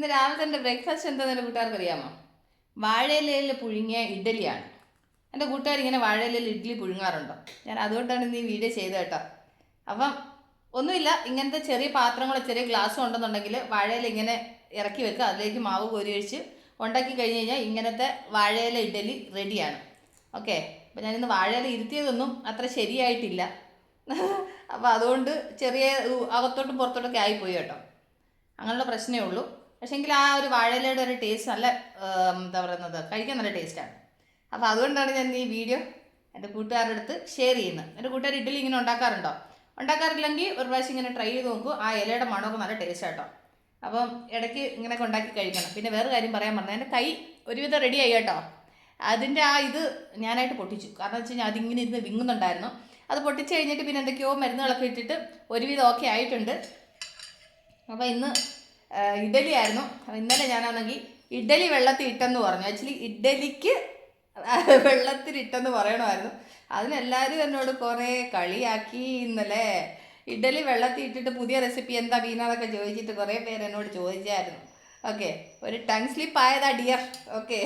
ഇന്ന് രാവിലെ എൻ്റെ ബ്രേക്ക്ഫാസ്റ്റ് എന്താണെന്ന് എൻ്റെ കൂട്ടുകാർക്ക് അറിയാമോ? വാഴയിലയിൽ പുഴുങ്ങിയ ഇഡ്ഡലിയാണ്. എൻ്റെ കൂട്ടുകാർ ഇങ്ങനെ വാഴയിലയിൽ ഇഡ്ഡലി പുഴുങ്ങാറുണ്ടോ? ഞാൻ അതുകൊണ്ടാണ് ഇന്ന് ഈ വീഡിയോ ചെയ്തത് കേട്ടോ. അപ്പം ഒന്നുമില്ല, ഇങ്ങനത്തെ ചെറിയ പാത്രങ്ങളോ ചെറിയ ഗ്ലാസ്സോ ഉണ്ടെന്നുണ്ടെങ്കിൽ വാഴയില ഇങ്ങനെ ഇറക്കി വെക്കുക, അതിലേക്ക് മാവ് കോരി ഒഴിച്ച് ഉണ്ടാക്കി കഴിഞ്ഞ് കഴിഞ്ഞാൽ ഇങ്ങനത്തെ വാഴയില ഇഡ്ഡലി റെഡിയാണ്. ഓക്കെ, അപ്പം ഞാനിന്ന് വാഴയില ഇരുത്തിയതൊന്നും അത്ര ശരിയായിട്ടില്ല. അപ്പോൾ അതുകൊണ്ട് ചെറിയ അകത്തോട്ടും പുറത്തോട്ടൊക്കെ ആയിപ്പോയി കേട്ടോ. അങ്ങനെയുള്ള പ്രശ്നമേ ഉള്ളൂ. പക്ഷേങ്കിൽ ആ ഒരു വാഴയിലയുടെ ഒരു ടേസ്റ്റ് നല്ല എന്താ പറയുന്നത്, കഴിക്കാൻ നല്ല ടേസ്റ്റാണ്. അപ്പോൾ അതുകൊണ്ടാണ് ഞാൻ ഈ വീഡിയോ എൻ്റെ കൂട്ടുകാരുടെ അടുത്ത് ഷെയർ ചെയ്യുന്നത്. എൻ്റെ കൂട്ടുകാർ ഇഡ്ഡലി ഇങ്ങനെ ഉണ്ടാക്കാറുണ്ടോ? ഉണ്ടാക്കാറില്ലെങ്കിൽ ഒരു പ്രാവശ്യം ഇങ്ങനെ ട്രൈ ചെയ്ത് നോക്കൂ. ആ ഇലയുടെ മണമൊക്കെ നല്ല ടേസ്റ്റ് കേട്ടോ. അപ്പം ഇടയ്ക്ക് ഇങ്ങനെയൊക്കെ ഉണ്ടാക്കി കഴിക്കണം. പിന്നെ വേറെ കാര്യം പറയാൻ പറഞ്ഞത്, എൻ്റെ കൈ ഒരുവിധം റെഡിയായി കേട്ടോ. അതിൻ്റെ ആ ഇത് ഞാനായിട്ട് പൊട്ടിച്ചു. കാരണം വെച്ച് കഴിഞ്ഞാൽ അതിങ്ങനെ ഇരുന്ന് വിങ്ങുന്നുണ്ടായിരുന്നു. അത് പൊട്ടിച്ച് കഴിഞ്ഞിട്ട് പിന്നെ എന്തൊക്കെയോ മരുന്നുകളൊക്കെ ഇട്ടിട്ട് ഒരുവിധം ഓക്കെ ആയിട്ടുണ്ട്. അപ്പോൾ ഇന്ന് ഇഡ്ഡലി ആയിരുന്നു. അപ്പോൾ ഇന്നലെ ഞാനാണെങ്കിൽ ഇഡ്ഡലി വെള്ളത്തിൽ ഇട്ടെന്ന് പറഞ്ഞു. ആക്ച്വലി ഇഡ്ഡലിക്ക് വെള്ളത്തിൽ ഇട്ടെന്ന് പറയണമായിരുന്നു. അതിനെല്ലാവരും എന്നോട് കുറേ കളിയാക്കി. ഇന്നലെ ഇഡ്ഡലി വെള്ളത്തിൽ ഇട്ടിട്ട് പുതിയ റെസിപ്പി എന്താ വീണതൊക്കെ ചോദിച്ചിട്ട് കുറേ പേര് എന്നോട് ചോദിച്ചായിരുന്നു. ഓക്കെ, ഒരു ടങ് സ്ലിപ്പ് ആയതാ ഡിയർ. ഓക്കെ,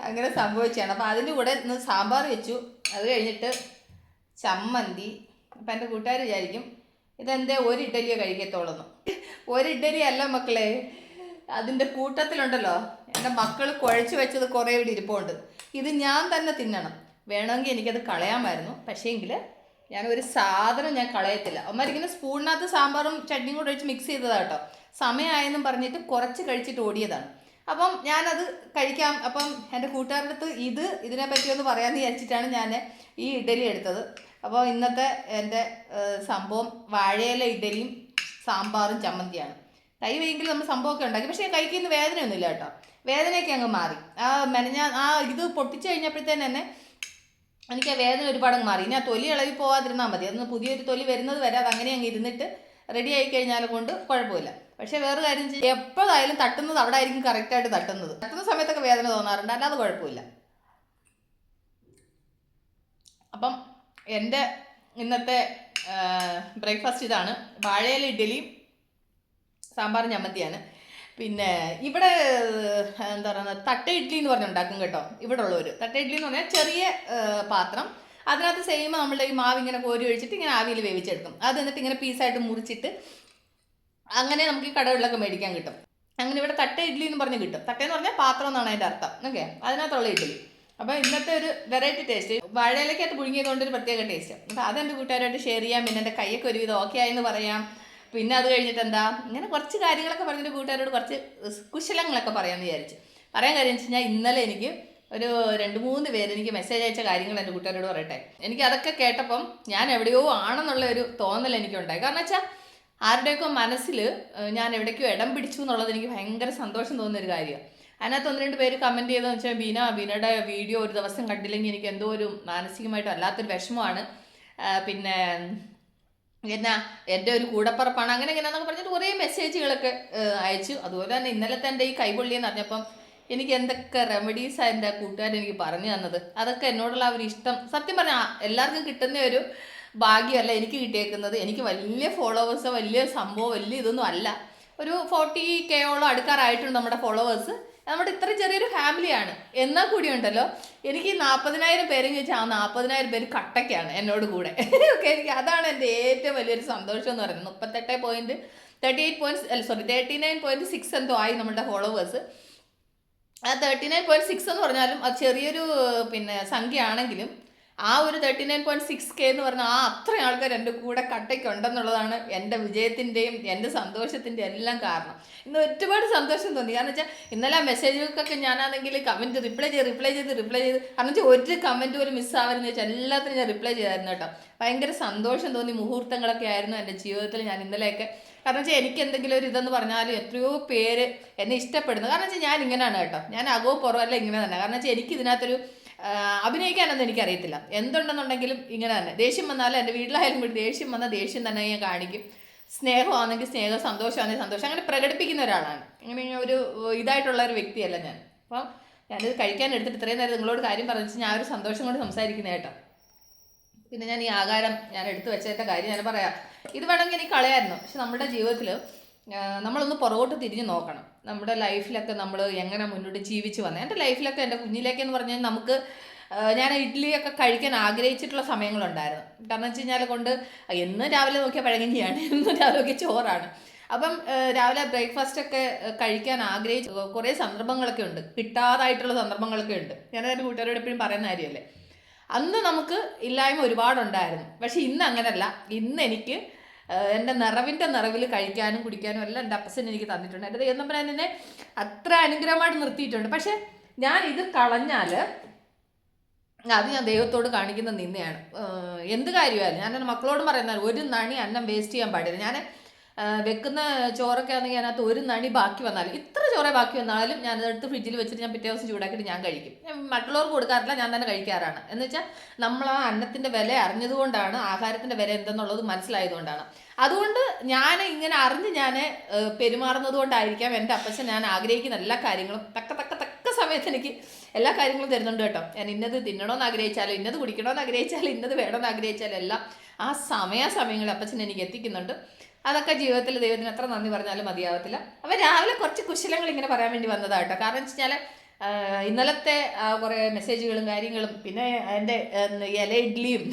അങ്ങനെ സംഭവിച്ചാണ്. അപ്പോൾ അതിൻ്റെ കൂടെ ഇന്ന് സാമ്പാർ വെച്ചു. അത് കഴിഞ്ഞിട്ട് ചമ്മന്തി. അപ്പം എൻ്റെ കൂട്ടുകാർ വിചാരിക്കും ഇതെന്തേ ഒരു ഇഡ്ഡലിയോ കഴിക്കത്തുള്ളൂ. ഒരു ഇഡ്ഡലി അല്ല മക്കളെ, അതിൻ്റെ കൂട്ടത്തിലുണ്ടല്ലോ എൻ്റെ മക്കൾ കുഴച്ച് വെച്ചത് കുറേ ഇവിടെ ഇരിപ്പുണ്ട്. ഇത് ഞാൻ തന്നെ തിന്നണം. വേണമെങ്കിൽ എനിക്കത് കളയാമായിരുന്നു. പക്ഷേങ്കിൽ ഞാനൊരു സാധനം ഞാൻ കളയത്തില്ല. അവന്മാരിങ്ങനെ സ്പൂണിനകത്ത് സാമ്പാറും ചട്നിയും കൂടെ ഒഴിച്ച് മിക്സ് ചെയ്തതാണ് കേട്ടോ. സമയമായെന്നും പറഞ്ഞിട്ട് കുറച്ച് കഴിച്ചിട്ട് ഓടിയതാണ്. അപ്പം ഞാനത് കഴിക്കാം. അപ്പം എൻ്റെ കൂട്ടുകാരുടെ അടുത്ത് ഇതിനെപ്പറ്റി ഒന്ന് പറയാമെന്ന് വിചാരിച്ചിട്ടാണ് ഞാൻ ഈ ഇഡ്ഡലി എടുത്തത്. അപ്പോൾ ഇന്നത്തെ എൻ്റെ സംഭവം വാഴയില ഇഡ്ഡലിയും സാമ്പാറും ചമ്മന്തിയാണ്. കൈ വയ്യെങ്കിൽ നമ്മൾ സംഭവമൊക്കെ ഉണ്ടാക്കി. പക്ഷേ കഴിക്കുന്ന വേദനയൊന്നുമില്ല കേട്ടോ. വേദനയൊക്കെ അങ്ങ് മാറി. ഇത് പൊട്ടിച്ച് കഴിഞ്ഞപ്പോഴത്തേന് തന്നെ എനിക്ക് ആ വേദന ഒരുപാട് അങ്ങ് മാറി. ഇനി ആ തൊലി ഇളകി പോവാതിരുന്നാൽ മതി. അതൊന്ന് പുതിയൊരു തൊലി വരുന്നത് വരെ അത് അങ്ങനെ അങ്ങ് ഇരുന്നിട്ട് റെഡി ആയി കഴിഞ്ഞാലും കൊണ്ട് കുഴപ്പമില്ല. പക്ഷേ വേറെ കാര്യം എപ്പോഴായാലും തട്ടുന്നത് അവിടെ ആയിരിക്കും കറക്റ്റായിട്ട് തട്ടുന്നത്. തട്ടുന്ന സമയത്തൊക്കെ വേദന തോന്നാറുണ്ട്, അല്ലാതെ കുഴപ്പമില്ല. അപ്പം എൻ്റെ ഇന്നത്തെ ബ്രേക്ക്ഫാസ്റ്റ് ഇതാണ്. വാഴയില ഇഡ്ഡലിയും സാമ്പാറും ചമ്മന്തിയാണ്. പിന്നെ ഇവിടെ എന്താ പറയുന്നത്, തട്ട ഇഡ്ഡലി എന്ന് പറഞ്ഞുണ്ടാക്കും കേട്ടോ. ഇവിടെ ഉള്ളവർ തട്ട ഇഡ്ഡലി എന്ന് പറഞ്ഞാൽ ചെറിയ പാത്രം, അതിനകത്ത് സെയിം നമ്മളുടെ ഈ മാവ് ഇങ്ങനെ കോരി ഒഴിച്ചിട്ട് ഇങ്ങനെ ആവിയിൽ വേവിച്ചെടുക്കും. അത് എന്നിട്ട് ഇങ്ങനെ പീസായിട്ട് മുറിച്ചിട്ട് അങ്ങനെ നമുക്ക് ഈ കടകളിലൊക്കെ മേടിക്കാൻ കിട്ടും. അങ്ങനെ ഇവിടെ തട്ട ഇഡ്ഡലി എന്ന് പറഞ്ഞ് കിട്ടും. തട്ടയെന്ന് പറഞ്ഞാൽ പാത്രം എന്നാണ് അതിൻ്റെ അർത്ഥം. ഓക്കെ, അതിനകത്തുള്ള ഇഡ്ഡലി. അപ്പോൾ ഇന്നത്തെ ഒരു വെറൈറ്റി ടേസ്റ്റ്, വാഴയിലക്കകത്ത് പുഴുങ്ങിയതുകൊണ്ട് ഒരു പ്രത്യേക ടേസ്റ്റ്. അപ്പോൾ അതെൻ്റെ കൂട്ടുകാരായിട്ട് ഷെയർ ചെയ്യാം. പിന്നെ എൻ്റെ കൈയൊക്കെ ഒരുവിധം ഓക്കെ ആയെന്ന് പറയാം. പിന്നെ അത് കഴിഞ്ഞിട്ട് എന്താ, ഇങ്ങനെ കുറച്ച് കാര്യങ്ങളൊക്കെ പറഞ്ഞിട്ട് കൂട്ടുകാരോട് കുറച്ച് കുശലങ്ങളൊക്കെ പറയാമെന്ന് വിചാരിച്ചു. പറയാൻ കാര്യം വെച്ച് കഴിഞ്ഞാൽ ഇന്നലെ എനിക്ക് ഒരു 2-3 പേര് എനിക്ക് മെസ്സേജ് അയച്ച കാര്യങ്ങൾ എൻ്റെ കൂട്ടുകാരോട് പറയട്ടെ. എനിക്ക് അതൊക്കെ കേട്ടപ്പം ഞാൻ എവിടെയോ ആണെന്നുള്ള ഒരു തോന്നൽ എനിക്കുണ്ടായി. കാരണം വെച്ചാൽ ആരുടെയൊക്കെ മനസ്സിൽ ഞാൻ എവിടേക്കോ ഇടം പിടിച്ചു എന്നുള്ളത് എനിക്ക് ഭയങ്കര സന്തോഷം തോന്നുന്നൊരു കാര്യമാണ്. അതിനകത്ത് 1-2 പേര് കമൻറ്റ് ചെയ്തതെന്ന് വെച്ചാൽ ബീനയുടെ വീഡിയോ ഒരു ദിവസം കണ്ടില്ലെങ്കിൽ എനിക്ക് എന്തോ ഒരു മാനസികമായിട്ട് വല്ലാത്തൊരു വിഷമമാണ്, പിന്നെ എൻ്റെ ഒരു കൂടപ്പറപ്പാണ്, അങ്ങനെ ഇങ്ങനെയെന്നൊക്കെ പറഞ്ഞിട്ട് കുറേ മെസ്സേജുകളൊക്കെ അയച്ചു. അതുപോലെ തന്നെ ഇന്നലത്തെ എൻ്റെ ഈ കൈപൊള്ളിയെന്ന് പറഞ്ഞപ്പം എനിക്ക് എന്തൊക്കെ റെമഡീസാണ് എൻ്റെ കൂട്ടുകാർ എനിക്ക് പറഞ്ഞു തന്നത്. അതൊക്കെ എന്നോടുള്ള ഒരു ഇഷ്ടം, സത്യം പറഞ്ഞാൽ എല്ലാവർക്കും കിട്ടുന്ന ഒരു ഭാഗ്യമല്ല എനിക്ക് കിട്ടിയേക്കുന്നത്. എനിക്ക് വലിയ ഫോളോവേഴ്സ്, വലിയ സംഭവം, വലിയ ഇതൊന്നും അല്ല. ഒരു 40K അടുക്കാറായിട്ടുണ്ട് നമ്മുടെ ഫോളോവേഴ്സ്. നമ്മുടെ ഇത്ര ചെറിയൊരു ഫാമിലിയാണ്. എന്നാൽ കൂടി ഉണ്ടല്ലോ, എനിക്ക് 40,000 പേരെന്ന് ചോദിച്ചാൽ ആ 40,000 പേര് കട്ടയ്ക്കാണ് എന്നോട് കൂടെ. ഓക്കെ, എനിക്ക് അതാണ് എൻ്റെ ഏറ്റവും വലിയൊരു സന്തോഷം എന്ന് പറയുന്നത്. 39.6 എന്തോ ആയി നമ്മുടെ ഫോളോവേഴ്സ്. ആ 39.6 എന്ന് പറഞ്ഞാലും അത് ചെറിയൊരു പിന്നെ സംഖ്യ ആണെങ്കിലും ആ ഒരു 39.6K എന്ന് പറഞ്ഞാൽ ആ അത്രയും ആൾക്കാർ എൻ്റെ കൂടെ കട്ടയ്ക്കുണ്ടെന്നുള്ളതാണ് എൻ്റെ വിജയത്തിൻ്റെയും എൻ്റെ സന്തോഷത്തിൻ്റെ എല്ലാം കാരണം. ഇന്ന് ഒരുപാട് സന്തോഷം തോന്നി. കാരണം വെച്ചാൽ ഇന്നലെ ആ മെസ്സേജുകൾക്കൊക്കെ ഞാനാണെങ്കിൽ കമൻറ്റ് റിപ്ലൈ ചെയ്ത് കാരണം വെച്ചാൽ ഒരു കമൻറ്റ് പോലും മിസ്സാവരുതെന്ന് വെച്ചാൽ എല്ലാത്തിനും ഞാൻ റിപ്ലൈ ചെയ്തായിരുന്നു കേട്ടോ. ഭയങ്കര സന്തോഷം തോന്നി. മുഹൂർത്തങ്ങളൊക്കെ ആയിരുന്നു എൻ്റെ ജീവിതത്തിൽ ഞാൻ ഇന്നലെയൊക്കെ. കാരണം വെച്ചാൽ എനിക്ക് എന്തെങ്കിലും ഒരു ഇതെന്ന് പറഞ്ഞാലും എത്രയോ പേര് എന്നെ ഇഷ്ടപ്പെടുന്നു. കാരണം വെച്ചാൽ ഞാൻ ഇങ്ങനെയാണ് കേട്ടോ. ഞാൻ അകവും പുറമല്ല ഇങ്ങനെ തന്നെ. കാരണം വെച്ചാൽ എനിക്ക് ഇതിനകത്തൊരു അഭിനയിക്കാനൊന്നും എനിക്കറിയത്തില്ല. എന്തുണ്ടെന്നുണ്ടെങ്കിലും ഇങ്ങനെ തന്നെ. ദേഷ്യം വന്നാലും എൻ്റെ വീട്ടിലായാലും കൂടി ദേഷ്യം വന്നാൽ ദേഷ്യം തന്നെ ഞാൻ കാണിക്കും. സ്നേഹമാണെങ്കിൽ സ്നേഹം, സന്തോഷമാണെങ്കിൽ സന്തോഷം, അങ്ങനെ പ്രകടിപ്പിക്കുന്ന ഒരാളാണ്. അങ്ങനെ ഒരു ഇതായിട്ടുള്ള ഒരു വ്യക്തിയല്ല ഞാൻ. അപ്പം ഞാനിത് കഴിക്കാൻ എടുത്തിട്ട് ഇത്രയും നേരം നിങ്ങളോട് കാര്യം പറഞ്ഞു ഞാൻ ഒരു സന്തോഷം കൊണ്ട് സംസാരിക്കുന്നത് കേട്ടോ. പിന്നെ ഞാൻ ഈ ആഹാരം ഞാൻ എടുത്തു വെച്ചതിൻ്റെ കാര്യം ഞാൻ പറയാം. ഇത് വേണമെങ്കിൽ എനിക്ക് കളയായിരുന്നു. പക്ഷെ നമ്മുടെ ജീവിതത്തിൽ നമ്മളൊന്ന് പുറകോട്ട് തിരിഞ്ഞ് നോക്കണം. നമ്മുടെ ലൈഫിലൊക്കെ നമ്മൾ എങ്ങനെ മുന്നോട്ട് ജീവിച്ച് വന്നത്. എൻ്റെ ലൈഫിലൊക്കെ എൻ്റെ കുഞ്ഞിലേക്കെന്ന് പറഞ്ഞാൽ നമുക്ക് ഞാൻ ഇഡ്ഡലിയൊക്കെ കഴിക്കാൻ ആഗ്രഹിച്ചിട്ടുള്ള സമയങ്ങളുണ്ടായിരുന്നു. കാരണം വെച്ച് കഴിഞ്ഞാൽ കൊണ്ട് എന്നും രാവിലെ നോക്കിയാൽ പഴങ്കഞ്ഞിയാണ്, എന്നും രാവിലെ നോക്കിയാൽ ചോറാണ്. അപ്പം രാവിലെ ബ്രേക്ക്ഫാസ്റ്റൊക്കെ കഴിക്കാൻ ആഗ്രഹിച്ച കുറേ സന്ദർഭങ്ങളൊക്കെ ഉണ്ട്, കിട്ടാതായിട്ടുള്ള സന്ദർഭങ്ങളൊക്കെ ഉണ്ട്. ഞാനതിൻ്റെ കൂട്ടുകാരോട് എപ്പോഴും പറയുന്ന കാര്യമല്ലേ. അന്ന് നമുക്ക് ഇല്ലായ്മ ഒരുപാടുണ്ടായിരുന്നു. പക്ഷെ ഇന്ന് അങ്ങനല്ല. ഇന്ന് എനിക്ക് എൻ്റെ നിറവിൽ കഴിക്കാനും കുടിക്കാനും എല്ലാം എൻ്റെ അപ്പച്ചൻ എനിക്ക് തന്നിട്ടുണ്ട്. എൻ്റെ ദൈവം തമ്പുരാൻ എന്നെ അത്ര അനുഗ്രഹമായിട്ട് നിർത്തിയിട്ടുണ്ട്. പക്ഷെ ഞാൻ ഇത് കളഞ്ഞാൽ അത് ഞാൻ ദൈവത്തോട് കാണിക്കുന്ന നിന്നെയാണ്. എന്ത് കാര്യമായാലും ഞാൻ എൻ്റെ മക്കളോടും പറയുന്നത്, ഒരു നണി അന്നം വേസ്റ്റ് ചെയ്യാൻ പാടില്ല. ഞാൻ വെക്കുന്ന ചോറൊക്കെ ആണെങ്കിൽ അതിനകത്ത് ഒരു നണി ബാക്കി വന്നാലും, ഇത്ര ചോറേ ബാക്കി വന്നാലും ഞാനതെടുത്ത് ഫ്രിഡ്ജിൽ വെച്ചിട്ട് ഞാൻ പിറ്റേ ദിവസം ചൂടാക്കിയിട്ട് ഞാൻ കഴിക്കും. ഞാൻ മറ്റുള്ളവർക്ക് കൊടുക്കാറില്ല, ഞാൻ തന്നെ കഴിക്കാറാണ്. എന്ന് വെച്ചാൽ നമ്മൾ ആ അന്നത്തിൻ്റെ വില അറിഞ്ഞതുകൊണ്ടാണ്, ആഹാരത്തിൻ്റെ വില എന്തെന്നുള്ളത് മനസ്സിലായതുകൊണ്ടാണ്. അതുകൊണ്ട് ഞാൻ ഇങ്ങനെ അറിഞ്ഞ് ഞാൻ പെരുമാറുന്നത് കൊണ്ടായിരിക്കാം എൻ്റെ അപ്പച്ചൻ ഞാൻ ആഗ്രഹിക്കുന്ന എല്ലാ കാര്യങ്ങളും തക്ക സമയത്ത് എനിക്ക് എല്ലാ കാര്യങ്ങളും തരുന്നുണ്ട് കേട്ടോ. ഞാൻ ഇന്നത് തിന്നണമെന്ന് ആഗ്രഹിച്ചാലും, ഇന്നത് കുടിക്കണമെന്ന് ആഗ്രഹിച്ചാലും, ഇന്നത് വേണമെന്ന് ആഗ്രഹിച്ചാലും എല്ലാം ആ സമയങ്ങളിൽ അപ്പച്ചൻ എനിക്ക് എത്തിക്കുന്നുണ്ട്. അതൊക്കെ ജീവിതത്തിൽ ദൈവത്തിന് എത്ര നന്ദി പറഞ്ഞാലും മതിയാവത്തില്ല. അപ്പോൾ രാവിലെ കുറച്ച് കുശലങ്ങൾ ഇങ്ങനെ പറയാൻ വേണ്ടി വന്നതാട്ടോ. കാരണം വെച്ച് കഴിഞ്ഞാൽ ഇന്നലത്തെ കുറേ മെസ്സേജുകളും കാര്യങ്ങളും, പിന്നെ എൻ്റെ ഇല ഇഡ്ഡലിയും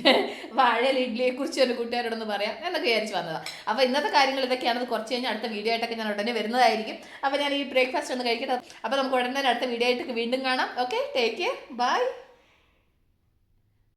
വാഴയില ഇഡ്ഡലിയെക്കുറിച്ച് ഒരു കൂട്ടുകാരോടൊന്ന് പറയാം എന്നൊക്കെ വിചാരിച്ച് വന്നതാണ്. അപ്പോൾ ഇന്നത്തെ കാര്യങ്ങൾ ഇതൊക്കെയാണത്. കുറച്ച് കഴിഞ്ഞാൽ അടുത്ത വീഡിയോ ആയിട്ടൊക്കെ ഞാൻ ഉടനെ വരുന്നതായിരിക്കും. അപ്പോൾ ഞാൻ ഈ ബ്രേക്ക്ഫാസ്റ്റ് ഒന്ന് കഴിക്കട്ടെ. അപ്പോൾ നമുക്ക് ഉടനെ അടുത്ത വീഡിയോ ആയിട്ട് വീണ്ടും കാണാം. Okay, take care, by.